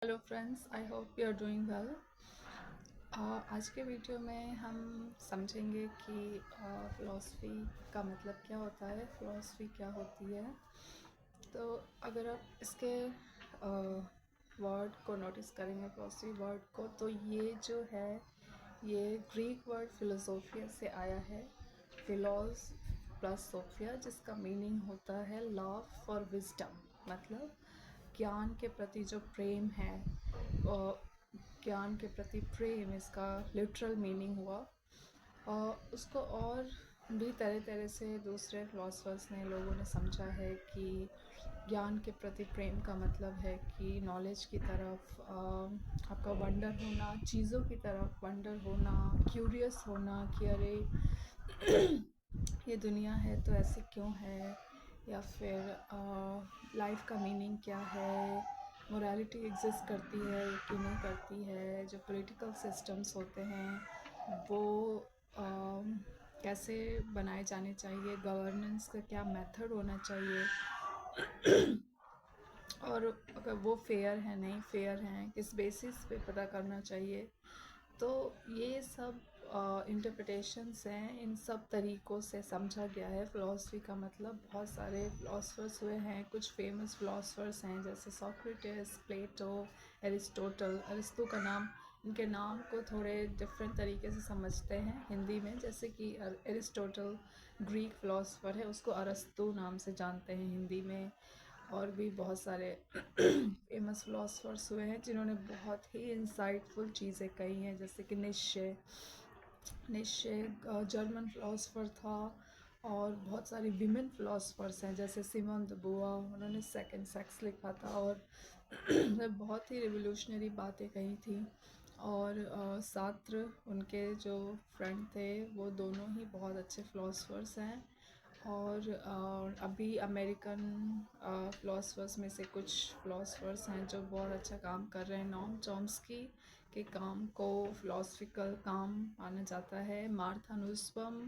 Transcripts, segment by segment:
Hello friends, I hope you are doing well. आज के video में हम समझेंगे कि फ़िलासफ़ी का मतलब क्या होता है, फ़िलासफ़ी क्या होती है। तो अगर आप इसके वर्ड को नोटिस करेंगे, फ़िलासफ़ी वर्ड को, तो ये जो है ये ग्रीक वर्ड फ़िलोसोफिया से आया है। फ़िलोस प्लस सोफिया, जिसका मीनिंग होता है लव फॉर विजडम, मतलब ज्ञान के प्रति जो प्रेम है, ज्ञान के प्रति प्रेम, इसका लिटरल मीनिंग हुआ। उसको और भी तरह तरह से दूसरे फिलोसफर्स ने, लोगों ने समझा है कि ज्ञान के प्रति प्रेम का मतलब है कि नॉलेज की तरफ आपका वंडर होना, चीज़ों की तरफ वंडर होना, क्यूरियस होना कि अरे ये दुनिया है तो ऐसे क्यों है, या फिर लाइफ का मीनिंग क्या है, मोरालिटी एग्जिस्ट करती है कि नहीं करती है, जो पॉलिटिकल सिस्टम्स होते हैं वो कैसे बनाए जाने चाहिए, गवर्नेंस का क्या मेथड होना चाहिए और अगर वो फेयर है नहीं फेयर हैं, किस बेसिस पे पता करना चाहिए। तो ये सब इंटरप्रिटेशंस हैं, इन सब तरीक़ों से समझा गया है फ़िलासफ़ी का मतलब। बहुत सारे फ़िलासफ़र्स हुए हैं, कुछ फेमस फ़िलासफ़र्स हैं जैसे सोक्रेटिस, प्लेटो, अरिस्टो का नाम, इनके नाम को थोड़े डिफरेंट तरीके से समझते हैं हिंदी में, जैसे कि एरिस्टोटल ग्रीक फ़िलासफ़र है, उसको अरस्तू नाम से जानते हैं हिंदी में। और भी बहुत सारे फेमस फ़िलासफ़र्स हुए हैं जिन्होंने बहुत ही इंसाइटफुल चीज़ें कही हैं, जैसे कि नीत्शे जर्मन फ़िलासफ़र था। और बहुत सारी विमेन फ़िलासफ़र्स हैं जैसे सिमोन द बुआ, उन्होंने सेकंड सेक्स लिखा था और बहुत ही रिवोल्यूशनरी बातें कही थी। और सात्र, उनके जो फ्रेंड थे, वो दोनों ही बहुत अच्छे फ़िलासफ़र्स हैं। और अभी अमेरिकन फ़िलासफ़र्स में से कुछ फ़िलासफ़र्स हैं जो बहुत अच्छा काम कर रहे हैं। नोम चॉम्स्की के काम को फ़िलासफ़िकल काम माना जाता है। Martha Nussbaum,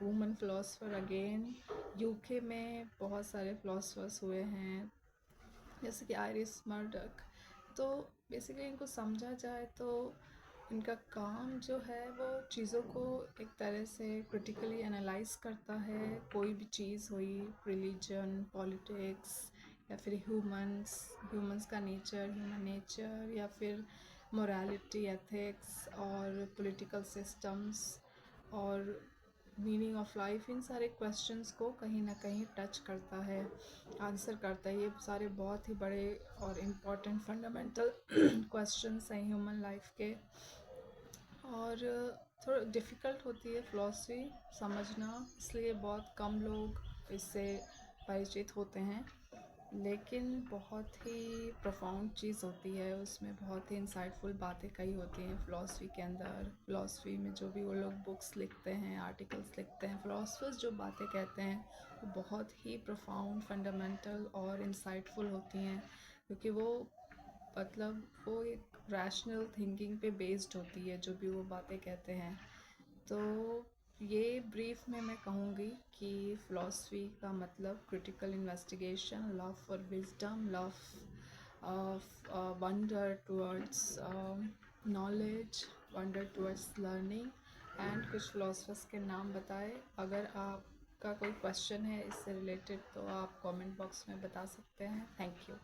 woman philosopher again. UK में बहुत सारे फ़िलासफ़र्स हुए हैं जैसे कि आइरिस मर्डॉक। तो बेसिकली इनको समझा जाए तो इनका काम जो है वो चीज़ों को एक तरह से क्रिटिकली एनालाइज करता है। कोई भी चीज़ हुई, रिलीजन, पॉलिटिक्स, या फिर ह्यूमंस का नेचर, ह्यूमन नेचर, या फिर मोरालिटी, एथिक्स और पॉलिटिकल सिस्टम्स और मीनिंग ऑफ लाइफ, इन सारे क्वेश्चंस को कहीं ना कहीं टच करता है, आंसर करता है। ये सारे बहुत ही बड़े और इम्पॉर्टेंट फंडामेंटल क्वेश्चंस हैं ह्यूमन लाइफ के। और थोड़ा डिफ़िकल्ट होती है फ़िलासफ़ी समझना, इसलिए बहुत कम लोग इससे परिचित होते हैं। लेकिन बहुत ही प्रोफाउंड चीज़ होती है, उसमें बहुत ही इंसाइटफुल बातें कही होती हैं फ़िलासफ़ी के अंदर। फ़िलासफ़ी में जो भी वो लोग बुक्स लिखते हैं, आर्टिकल्स लिखते हैं, फ़िलासफ़र्स जो बातें कहते हैं वो बहुत ही प्रोफाउंड, फंडामेंटल और इंसाइटफुल होती हैं, क्योंकि वो मतलब वो एक रैशनल थिंकिंग पे बेस्ड होती है जो भी वो बातें कहते हैं। तो ये ब्रीफ में मैं कहूँगी कि फ़िलासफ़ी का मतलब critical investigation, love for wisdom, love of wonder towards knowledge, wonder towards learning. And कुछ फ़िलासफ़र्स के नाम बताए। अगर आपका कोई क्वेश्चन है इससे रिलेटेड तो आप कमेंट बॉक्स में बता सकते हैं। Thank you.